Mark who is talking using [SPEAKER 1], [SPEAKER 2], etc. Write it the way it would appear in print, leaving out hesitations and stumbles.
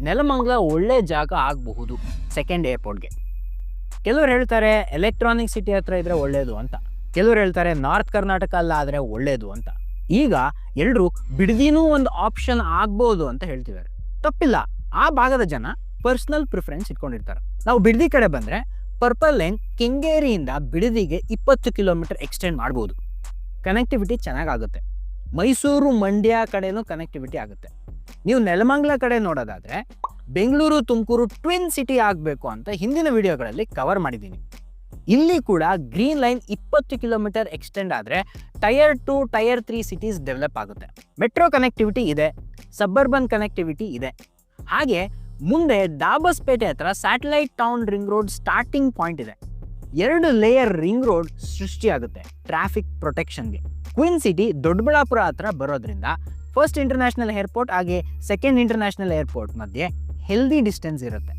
[SPEAKER 1] ನೆಲಮಂಗಲ ಒಳ್ಳೆ ಜಾಗ ಆಗಬಹುದು ಸೆಕೆಂಡ್ ಏರ್ಪೋರ್ಟ್ಗೆ. ಕೆಲವರು ಹೇಳ್ತಾರೆ ಎಲೆಕ್ಟ್ರಾನಿಕ್ ಸಿಟಿ ಹತ್ರ ಇದ್ರೆ ಒಳ್ಳೇದು ಅಂತ, ಕೆಲವರು ಹೇಳ್ತಾರೆ ನಾರ್ತ್ ಕರ್ನಾಟಕ ಅಲ್ಲಾದರೆ ಒಳ್ಳೇದು ಅಂತ. ಈಗ ಎಲ್ಲರೂ ಬಿಡದಿನೂ ಒಂದು ಆಪ್ಷನ್ ಆಗ್ಬೋದು ಅಂತ ಹೇಳ್ತಿದ್ದಾರೆ. ತಪ್ಪಿಲ್ಲ, ಆ ಭಾಗದ ಜನ ಪರ್ಸನಲ್ ಪ್ರಿಫರೆನ್ಸ್ ಇಟ್ಕೊಂಡಿರ್ತಾರೆ. ನಾವು ಬಿಡದಿ ಕಡೆ ಬಂದರೆ ಪರ್ಪಲ್ ಲೈನ್ ಕೆಂಗೇರಿಯಿಂದ ಬಿಡದಿಗೆ 20 ಕಿಲೋಮೀಟರ್ ಎಕ್ಸ್ಟೆಂಡ್ ಮಾಡ್ಬೋದು. ಕನೆಕ್ಟಿವಿಟಿ ಚೆನ್ನಾಗಾಗುತ್ತೆ. ಮೈಸೂರು ಮಂಡ್ಯ ಕಡೆನೂ ಕನೆಕ್ಟಿವಿಟಿ ಆಗುತ್ತೆ. ನೀವು ನೆಲಮಂಗಲ ಕಡೆ ನೋಡೋದಾದರೆ ಬೆಂಗಳೂರು ತುಮಕೂರು ಟ್ವಿನ್ ಸಿಟಿ ಆಗಬೇಕು ಅಂತ ಹಿಂದಿನ ವಿಡಿಯೋಗಳಲ್ಲಿ ಕವರ್ ಮಾಡಿದ್ದೀನಿ. ಇಲ್ಲಿ ಕೂಡ ಗ್ರೀನ್ ಲೈನ್ 20 ಕಿಲೋಮೀಟರ್ ಎಕ್ಸ್ಟೆಂಡ್ ಆದರೆ ಟೈರ್ 2 ಟೈರ್ 3 ಸಿಟೀಸ್ ಡೆವಲಪ್ ಆಗುತ್ತೆ. ಮೆಟ್ರೋ ಕನೆಕ್ಟಿವಿಟಿ ಇದೆ, ಸಬ್ಬರ್ಬನ್ ಕನೆಕ್ಟಿವಿಟಿ ಇದೆ. ಹಾಗೆ ಮುಂದೆ ದಾಬಸ್ಪೇಟೆ ಹತ್ರ satellite town ring road starting point ಇದೆ. 2 ಲೇಯರ್ ರಿಂಗ್ ರೋಡ್ ಸೃಷ್ಟಿಯಾಗುತ್ತೆ ಟ್ರಾಫಿಕ್ ಪ್ರೊಟೆಕ್ಷನ್ಗೆ. ಕ್ವೀನ್ ಸಿಟಿ ದೊಡ್ಡಬಳ್ಳಾಪುರ ಹತ್ರ ಬರೋದ್ರಿಂದ ಫಸ್ಟ್ ಇಂಟರ್ನ್ಯಾಷನಲ್ ಏರ್ಪೋರ್ಟ್ ಹಾಗೆ ಸೆಕೆಂಡ್ ಇಂಟರ್ನ್ಯಾಷನಲ್ ಏರ್ಪೋರ್ಟ್ ಮಧ್ಯೆ ಹೆಲ್ದಿ ಡಿಸ್ಟೆನ್ಸ್ ಇರುತ್ತೆ.